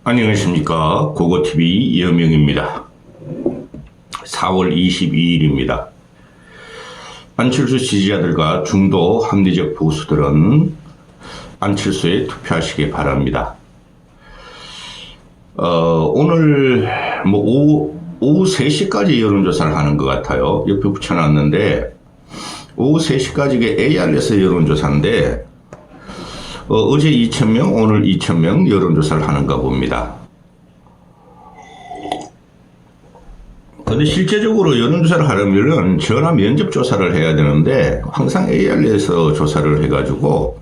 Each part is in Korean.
안녕하십니까. 고고TV 이현명입니다. 4월 22일입니다. 안철수 지지자들과 중도 합리적 보수들은 안철수에 투표하시기 바랍니다. 오늘 오후 3시까지 여론조사를 하는 것 같아요. 옆에 붙여놨는데 오후 3시까지 AR에서 여론조사인데 어제 2,000명, 오늘 2,000명 여론조사를 하는가 봅니다. 근데 실제적으로 여론조사를 하려면 전화 면접 조사를 해야 되는데 항상 AR에서 조사를 해가지고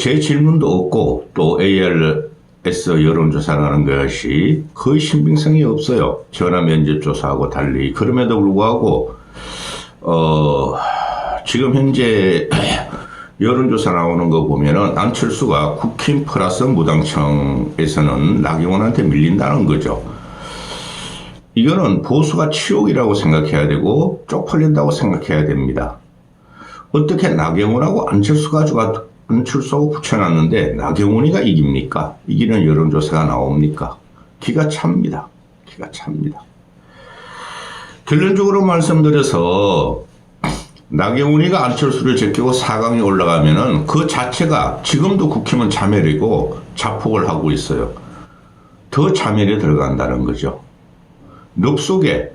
제 질문도 없고 또 AR에서 여론조사를 하는 것이 거의 신빙성이 없어요. 전화 면접 조사하고 달리. 그럼에도 불구하고 지금 현재 여론조사 나오는 거 보면은 안철수가 국힘 플러스 무당청에서는 나경원한테 밀린다는 거죠. 이거는 보수가 치욕이라고 생각해야 되고 쪽팔린다고 생각해야 됩니다. 어떻게 나경원하고 안철수하고 붙여놨는데 나경원이가 이깁니까? 이기는 여론조사가 나옵니까? 기가 찹니다. 기가 찹니다. 결론적으로 말씀드려서 나경원이가 안철수를 제끼고 4강에 올라가면은 그 자체가 지금도 국힘은 자멸이고 자폭을 하고 있어요. 더 자멸에 들어간다는 거죠. 늪 속에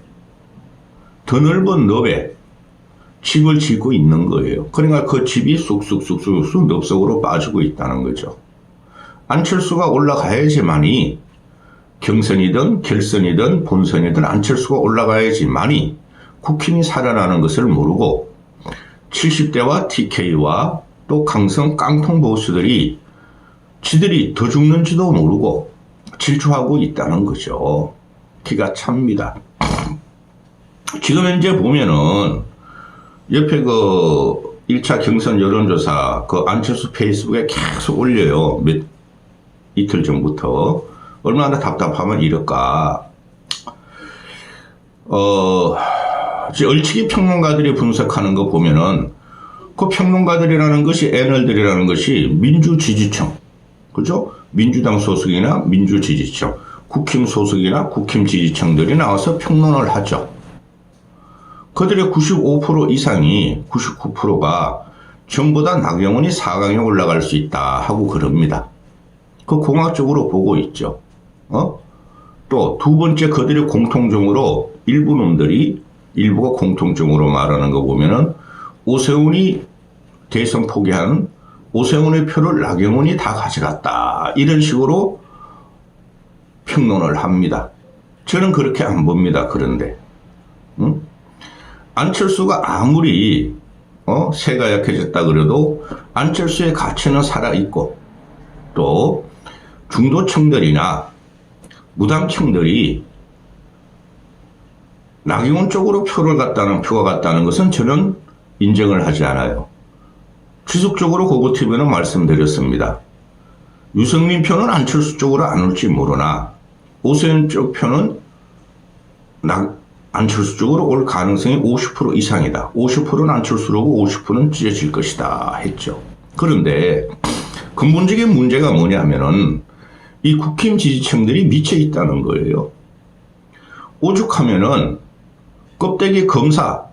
더 넓은 늪에 집을 짓고 있는 거예요. 그러니까 그 집이 쑥쑥쑥쑥 늪 속으로 빠지고 있다는 거죠. 안철수가 올라가야지만이 경선이든 결선이든 본선이든 안철수가 올라가야지만이 국힘이 살아나는 것을 모르고 70대와 TK와 또 강성 깡통 보수들이 지들이 더 죽는지도 모르고 질주하고 있다는 거죠. 기가 찹니다. 지금 현재 보면은 옆에 1차 경선 여론조사 안철수 페이스북에 계속 올려요. 이틀 전부터. 얼마나 답답하면 이럴까. 얼치기 평론가들이 분석하는 거 보면은 그 평론가들이라는 것이 애널들이라는 것이 민주지지층, 그죠? 민주당 소속이나 민주지지층, 국힘 소속이나 국힘 지지층들이 나와서 평론을 하죠. 그들의 95% 이상이 99%가 전부 다 나경원이 4강에 올라갈 수 있다 하고 그럽니다. 그 공학적으로 보고 있죠. 또 두 번째 그들의 공통적으로 일부가 공통적으로 말하는 거 보면은 오세훈이 대선 포기한 오세훈의 표를 나경원이 다 가져갔다. 이런 식으로 평론을 합니다. 저는 그렇게 안 봅니다. 그런데 안철수가 아무리 세가 약해졌다 그래도 안철수의 가치는 살아있고 또 중도층들이나 무당층들이 나경원 쪽으로 표가 갔다는 것은 저는 인정을 하지 않아요. 지속적으로 고고TV는 말씀드렸습니다. 유승민 표는 안철수 쪽으로 안 올지 모르나 오세훈 쪽 표는 안철수 쪽으로 올 가능성이 50% 이상이다. 50%는 안철수로고 50%는 찢어질 것이다 했죠. 그런데 근본적인 문제가 뭐냐면은 이 국힘 지지층들이 미쳐 있다는 거예요. 오죽하면은 껍데기 검사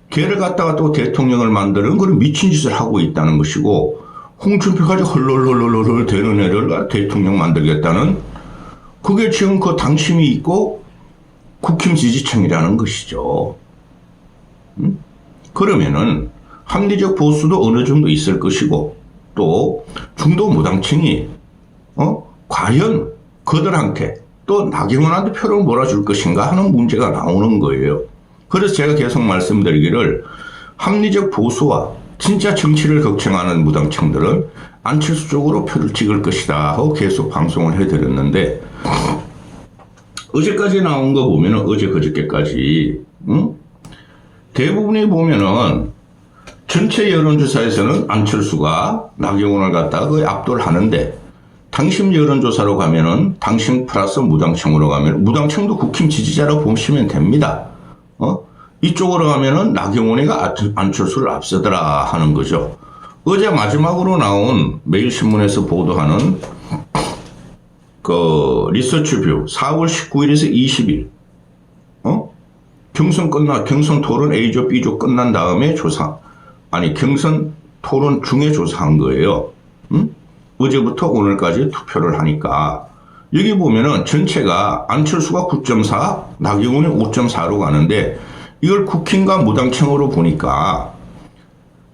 걔를 갖다가 또 대통령을 만드는 그런 미친 짓을 하고 있다는 것이고 홍준표까지 헐렁헐렁헐렁 되는 애를 대통령 만들겠다는 그게 지금 그 당심이 있고 국힘 지지층이라는 것이죠. 그러면은 합리적 보수도 어느 정도 있을 것이고 또 중도 무당층이 과연 그들한테 또 나경원한테 표를 몰아줄 것인가 하는 문제가 나오는 거예요. 그래서 제가 계속 말씀드리기를 합리적 보수와 진짜 정치를 걱정하는 무당층들은 안철수 쪽으로 표를 찍을 것이다 하고 계속 방송을 해드렸는데 어제까지 나온 거 보면은 어제 그저께까지 대부분이 보면은 전체 여론조사에서는 안철수가 나경원을 갖다가 거의 압도를 하는데 당심 여론조사로 가면은 당심 플러스 무당층으로 가면 무당층도 국힘 지지자로 보시면 됩니다. 이쪽으로 가면은 나경원이가 안철수를 앞서더라 하는 거죠. 어제 마지막으로 나온 매일신문에서 보도하는 그 리서치뷰 4월 19일에서 20일 경선 토론 A조 B조 끝난 다음에 경선 토론 중에 조사한 거예요. 어제부터 오늘까지 투표를 하니까 여기 보면은 전체가 안철수가 9.4, 나경원이 5.4로 가는데 이걸 국힘과 무당청으로 보니까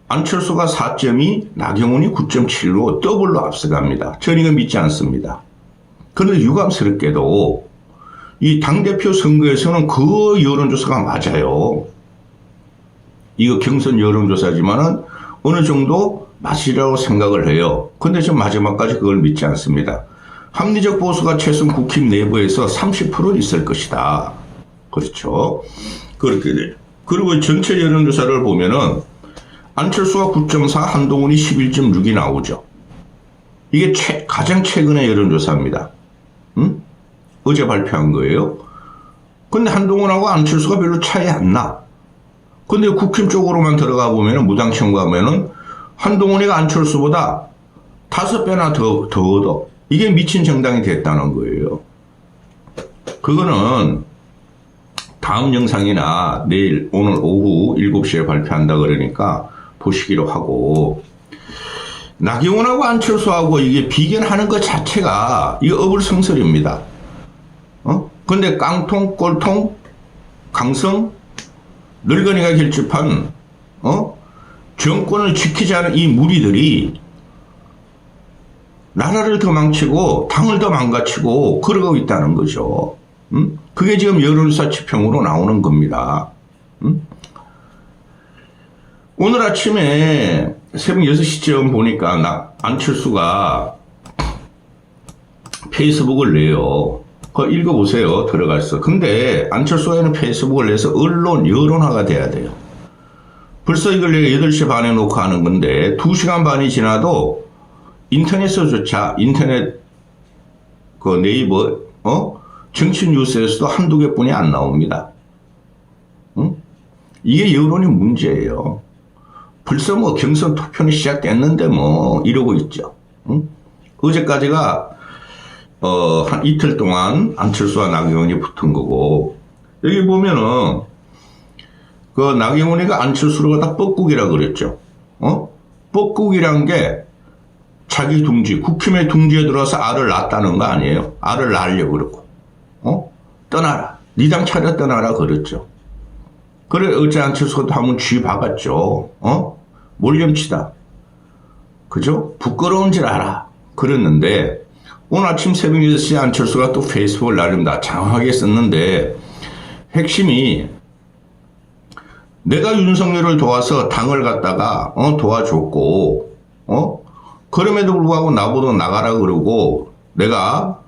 안철수가 4.2, 나경원이 9.7로 더블로 앞서갑니다. 저는 이거 믿지 않습니다. 그런데 유감스럽게도 이 당대표 선거에서는 그 여론조사가 맞아요. 이거 경선 여론조사지만은 어느 정도 맞으리라고 생각을 해요. 근데 전 마지막까지 그걸 믿지 않습니다. 합리적 보수가 최소한 국힘 내부에서 30% 있을 것이다. 그렇죠. 그렇게 돼요. 그리고 전체 여론조사를 보면은 안철수가 9.4, 한동훈이 11.6이 나오죠. 이게 가장 최근의 여론조사입니다. 어제 발표한 거예요. 근데 한동훈하고 안철수가 별로 차이 안 나. 근데 국힘 쪽으로만 들어가 보면은 무당청 가면은 한동훈이가 안철수보다 5배나 더 얻어. 이게 미친 정당이 됐다는 거예요. 그거는 다음 영상이나 내일 오늘 오후 7시에 발표한다 그러니까 보시기로 하고, 나경원하고 안철수하고 이게 비견하는 것 자체가 이거 어불성설입니다. 근데 깡통, 꼴통, 강성, 늙은이가 결집한 정권을 지키지 않은 이 무리들이 나라를 더 망치고 당을 더 망가치고 그러고 있다는 거죠. 그게 지금 여론조사 지평으로 나오는 겁니다. 오늘 아침에 새벽 6시쯤 보니까 안철수가 페이스북을 내요. 그거 읽어보세요. 들어가서. 근데 안철수가 있는 페이스북을 내서 여론화가 돼야 돼요. 벌써 이걸 내가 8시 반에 놓고 하는 건데 2시간 반이 지나도 인터넷에서조차 그 네이버 정치 뉴스에서도 한두 개뿐이 안 나옵니다. 이게 여론이 문제예요. 벌써 뭐 경선 투표는 시작됐는데 뭐 이러고 있죠. 어제까지가 한 이틀 동안 안철수와 나경원이 붙은 거고, 여기 보면은 그 나경원이가 안철수를 갖다 뻐꾸기라 그랬죠. 뻐꾸기란 게 자기 둥지, 국힘의 둥지에 들어와서 알을 낳았다는 거 아니에요. 알을 낳으려고 그러고. 떠나라. 네 당 차려 떠나라 그랬죠. 그래 어제 안철수도 한번 쥐 박았죠. 몰염치다. 그죠? 부끄러운 줄 알아. 그랬는데 오늘 아침 새벽 6시에 안철수가 또 페이스북을 나름 다 장황하게 썼는데 핵심이 내가 윤석열을 도와서 당을 갖다가 도와줬고 그럼에도 불구하고 나보고 나가라 그러고 내가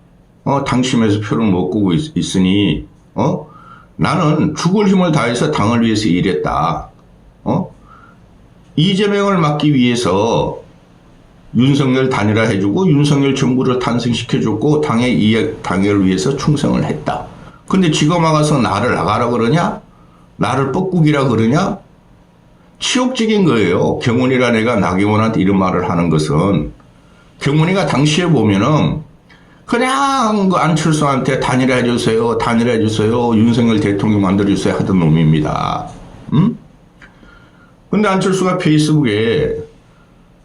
당심에서 표를 못 꾸고 있으니 나는 죽을 힘을 다해서 당을 위해서 일했다. 이재명을 막기 위해서 윤석열 단일화해주고 윤석열 정부를 탄생시켜줬고 당을 위해서 충성을 했다. 근데 지가 막아서 나를 나가라 그러냐? 나를 뻐꾸기라 그러냐? 치욕적인 거예요. 경훈이라 내가 나경원한테 이런 말을 하는 것은, 경훈이가 당시에 보면은 그냥 그 안철수한테 단일화해주세요, 단일화해주세요, 윤석열 대통령 만들어주세요 하던 놈입니다. 근데 안철수가 페이스북에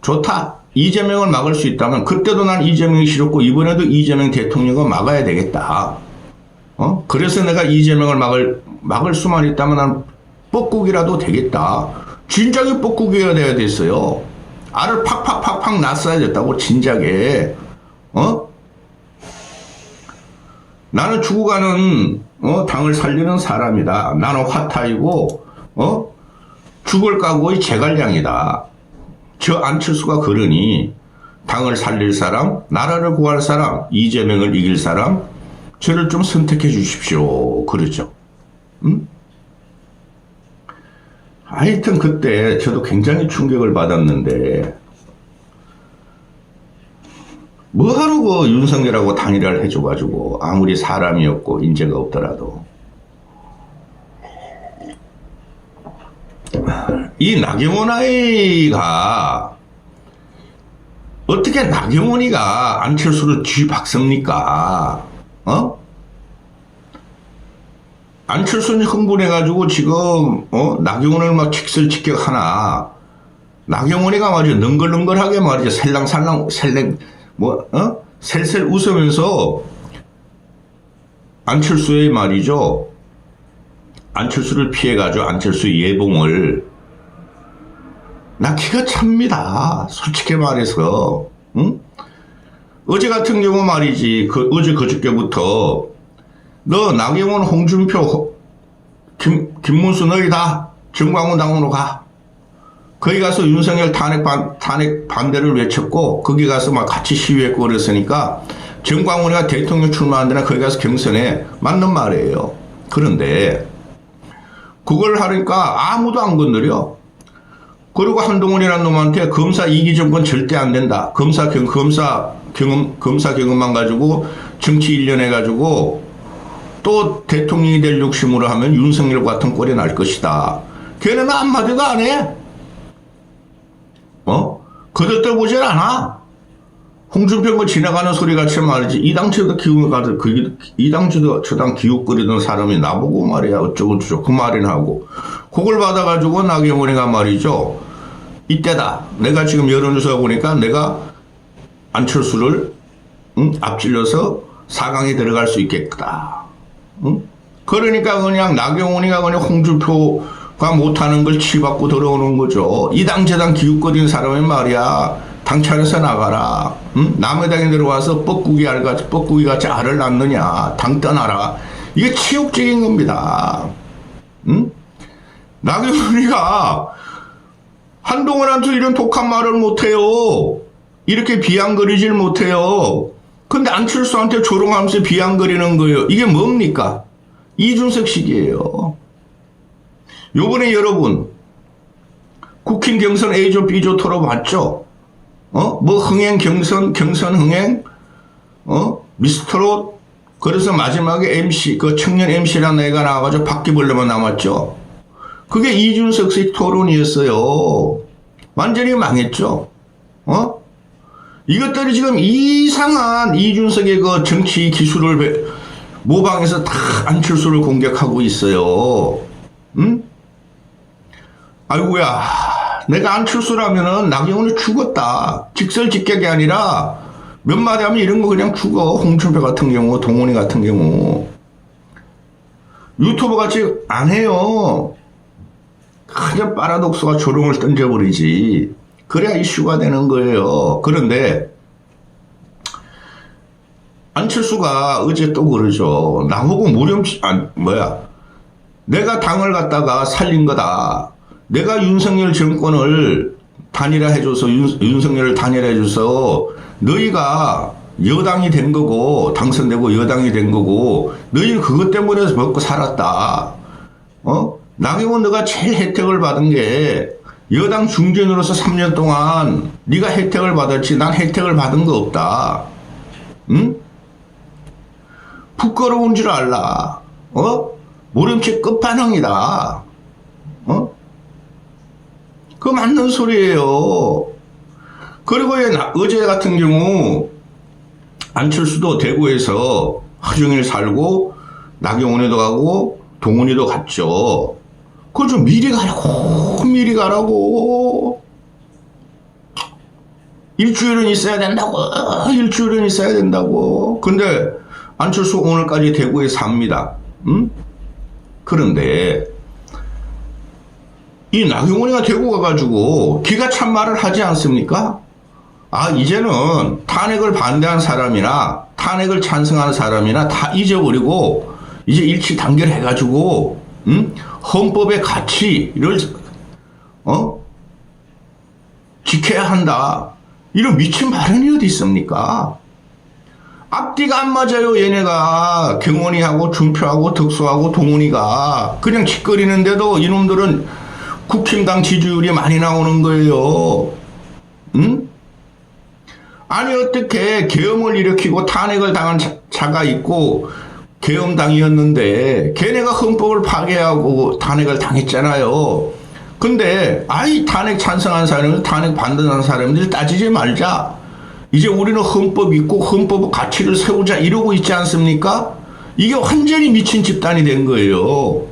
좋다. 이재명을 막을 수 있다면, 그때도 난 이재명이 싫었고 이번에도 이재명 대통령을 막아야 되겠다. 그래서 내가 이재명을 막을 수만 있다면 난 뻐꾸기라도 되겠다. 진작에 뻐꾸기가 돼야 됐어요. 알을 팍팍팍팍 낳았어야 됐다고, 진작에. 나는 죽어가는 당을 살리는 사람이다. 나는 화타이고 죽을 각오의 제갈량이다. 저 안철수가 그러니 당을 살릴 사람, 나라를 구할 사람, 이재명을 이길 사람, 저를 좀 선택해 주십시오. 그러죠. 하여튼 그때 저도 굉장히 충격을 받았는데, 뭐하러 그 윤석열하고 단일화를 해줘가지고 아무리 사람이었고 인재가 없더라도. 이 나경원 아이가 어떻게 나경원이가 안철수를 뒤박습니까? 안철수는 흥분해가지고 지금 나경원을 막 직설직격하나. 나경원이가 말이죠, 능글능글하게 말이죠, 살랑살랑 셀셀 웃으면서 안철수의 말이죠, 안철수를 피해가지고 안철수 예봉을, 나 기가 찹니다, 솔직히 말해서. 응? 어제 같은 경우 말이지, 어제 그저께부터 너 나경원, 홍준표, 김문수 너희 다 정광훈 당으로 가. 거기 가서 윤석열 탄핵 반대를 외쳤고, 거기 가서 막 같이 시위했고 그랬으니까, 정광훈이가 대통령 출마한 데나 거기 가서 경선에 맞는 말이에요. 그런데, 그걸 하니까 아무도 안 건드려. 그리고 한동훈이라는 놈한테 검사 이기 정권 절대 안 된다. 검사 경험만 가지고 정치 1년 해가지고 또 대통령이 될 욕심으로 하면 윤석열 같은 꼴이 날 것이다. 걔는 한마디도 안 해. 거들떠보질 않아. 홍준표 지나가는 소리 같이 말이지. 이 당초도 기웃거리던 이 당초도 저당 기웃거리던 사람이 나보고 말이야 어쩌고 저쩌고 그 말이나 하고, 그걸 받아가지고 나경원이가 말이죠, 이때다. 내가 지금 여론조사 보니까 내가 안철수를 앞질러서 4강에 들어갈 수 있겠다. 그러니까 그냥 나경원이가 그냥 홍준표가 못하는 걸 치받고 들어오는 거죠. 이 당 저당 기웃거리는 사람이 말이야, 당차려서 나가라. 남의 당에 들어와서 뻐꾸기같이 알을 낳느냐. 당 떠나라. 이게 치욕적인 겁니다. 나경원이가 한동훈한테 이런 독한 말을 못해요. 이렇게 비양거리질 못해요. 근데 안철수한테 조롱하면서 비양거리는 거예요. 이게 뭡니까? 이준석식이에요. 요번에 여러분 국힘 경선 A조 B조 털어봤죠? 뭐 흥행 경선 흥행 미스터롯. 그래서 마지막에 MC 그 청년 MC라는 애가 나와가지고 바퀴벌레만 남았죠. 그게 이준석식 토론이었어요. 완전히 망했죠. 이것들이 지금 이상한 이준석의 그 정치 기술을 모방해서 다 안철수를 공격하고 있어요. 아이고야, 내가 안철수라면은 나경원이 죽었다. 직설직격이 아니라 몇 마디 하면 이런 거 그냥 죽어. 홍준표 같은 경우, 동훈이 같은 경우. 유튜버 같이 안 해요. 그냥 파라독스가 조롱을 던져버리지. 그래야 이슈가 되는 거예요. 그런데 안철수가 어제 또 그러죠. 나보고 내가 당을 갖다가 살린 거다. 내가 윤석열 정권을 단일화해줘서 윤석열을 단일화해줘서 너희가 여당이 된 거고 당선되고 여당이 된 거고 너희는 그것 때문에 먹고 살았다. 나경원 너가 제일 혜택을 받은 게 여당 중진으로서 3년 동안 네가 혜택을 받았지 난 혜택을 받은 거 없다. 응? 부끄러운 줄 알라. 모른 채 끝판왕이다. 그거 맞는 소리예요. 그리고 어제 같은 경우 안철수도 대구에서 하루 종일 살고 나경원에도 가고 동훈이도 갔죠. 그걸 좀 미리 가라고. 일주일은 있어야 된다고. 근데 안철수 오늘까지 대구에 삽니다. 그런데 이 나경원이가 대구 가가지고 기가 찬 말을 하지 않습니까? 이제는 탄핵을 반대한 사람이나 탄핵을 찬성하는 사람이나 다 잊어버리고 이제 일치 단결해가지고 헌법의 가치를 지켜야 한다. 이런 미친 발언이 어디 있습니까? 앞뒤가 안 맞아요. 얘네가 경원이하고 준표하고 덕수하고 동훈이가 그냥 짓거리는데도 이놈들은 국힘당 지지율이 많이 나오는 거예요. 아니 어떻게 계엄을 일으키고 탄핵을 당한 자가 있고 계엄당이었는데 걔네가 헌법을 파괴하고 탄핵을 당했잖아요. 근데 탄핵 찬성한 사람들 탄핵 반대하는 사람들 따지지 말자. 이제 우리는 헌법 있고 헌법 가치를 세우자 이러고 있지 않습니까? 이게 완전히 미친 집단이 된 거예요.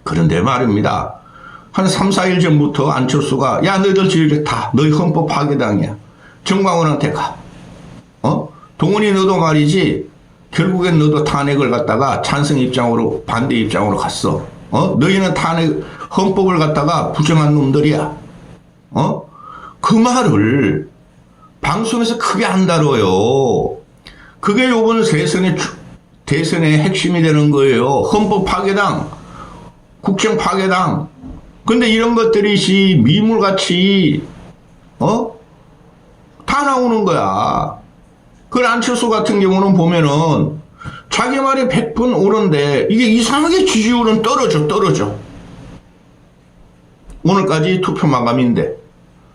그런데 말입니다. 한 3, 4일 전부터 안철수가 야 너희들 저리 다 너희 헌법 파괴당이야. 정광훈한테 가. 동훈이 너도 말이지 결국엔 너도 탄핵을 갖다가 찬성 입장으로 반대 입장으로 갔어. 너희는 탄핵 헌법을 갖다가 부정한 놈들이야. 그 말을 방송에서 크게 안 다뤄요. 그게 요번 대선의 핵심이 되는 거예요. 헌법 파괴당, 국정 파괴당. 근데 이런 것들이 미물같이 다 나오는 거야. 그 안철수 같은 경우는 보면은 자기 말이 100분 옳은데 이게 이상하게 지지율은 떨어져. 오늘까지 투표 마감인데.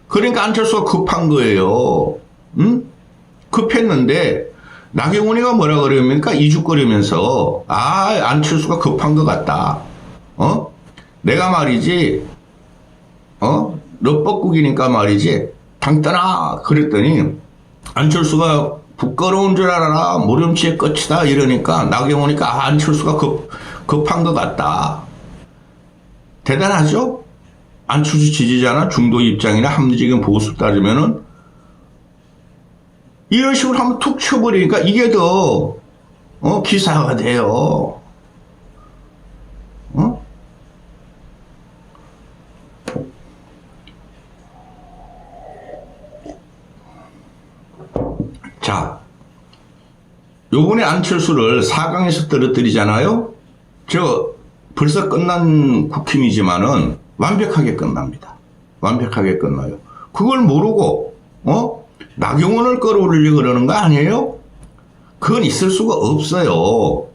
그러니까 안철수가 급한 거예요. 응? 급했는데 나경원이가 뭐라 그러니까 이죽거리면서 안철수가 급한 것 같다. 내가 말이지 너 뻐꾸기니까 말이지 당 떠나 그랬더니 안철수가 부끄러운 줄 알아라 모렴치의 끝이다 이러니까 나경원이가 안철수가 급한 것 같다. 대단하죠? 안철수 지지자나 중도 입장이나 합리적인 보수 따지면은 이런 식으로 한번 툭 쳐버리니까 이게 더 기사가 돼요. 자, 요번에 안철수를 4강에서 떨어뜨리잖아요. 벌써 끝난 국힘이지만은 완벽하게 끝납니다. 완벽하게 끝나요. 그걸 모르고 나경원을 끌어올리려고 그러는 거 아니에요? 그건 있을 수가 없어요.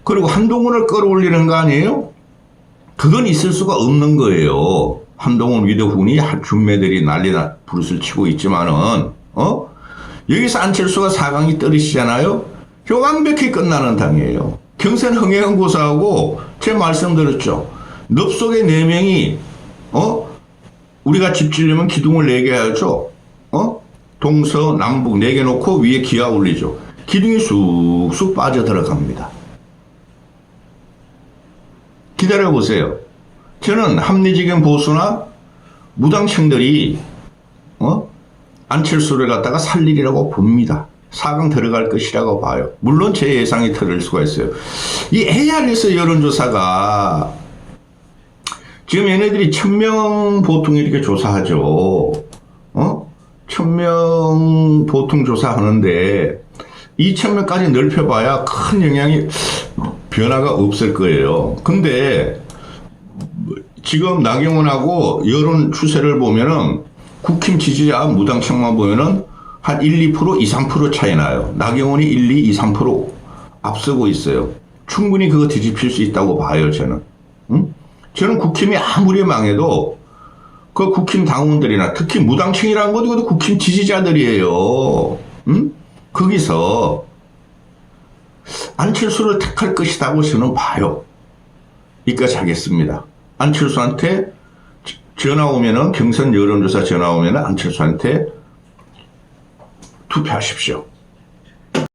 그리고 한동훈을 끌어올리는 거 아니에요? 그건 있을 수가 없는 거예요. 한동훈 위대훈이 중매들이 난리나 부르스를 치고 있지만은 여기서 안철수가 4강이 떨어지잖아요. 저 완벽히 끝나는 당이에요. 경선 흥행은 고사하고 제 말씀 들었죠. 늪속에 4명이 우리가 집 지려면 기둥을 4개 해야죠. 동서 남북 4개 놓고 위에 기와 올리죠. 기둥이 쑥쑥 빠져 들어갑니다. 기다려보세요. 저는 합리적인 보수나 무당층들이 안철수를 갖다가 살리리라고 봅니다. 4강 들어갈 것이라고 봐요. 물론 제 예상이 틀릴 수가 있어요. 이 ARS 여론조사가 지금 얘네들이 1000명 보통 이렇게 조사하죠. 1000명 보통 조사하는데 2000명까지 넓혀봐야 큰 영향이 변화가 없을 거예요. 근데 지금 나경원하고 여론 추세를 보면은 국힘 지지자 무당층만 보면은 한 1, 2%, 2, 3% 차이 나요. 나경원이 1, 2, 2, 3% 앞서고 있어요. 충분히 그거 뒤집힐 수 있다고 봐요, 저는. 저는 국힘이 아무리 망해도 그 국힘 당원들이나 특히 무당층이라는 것도 그것도 국힘 지지자들이에요. 거기서 안철수를 택할 것이라고 저는 봐요. 여기까지 하겠습니다. 안철수한테 전화 오면은 경선 여론조사 전화 오면은 안철수한테 투표하십시오.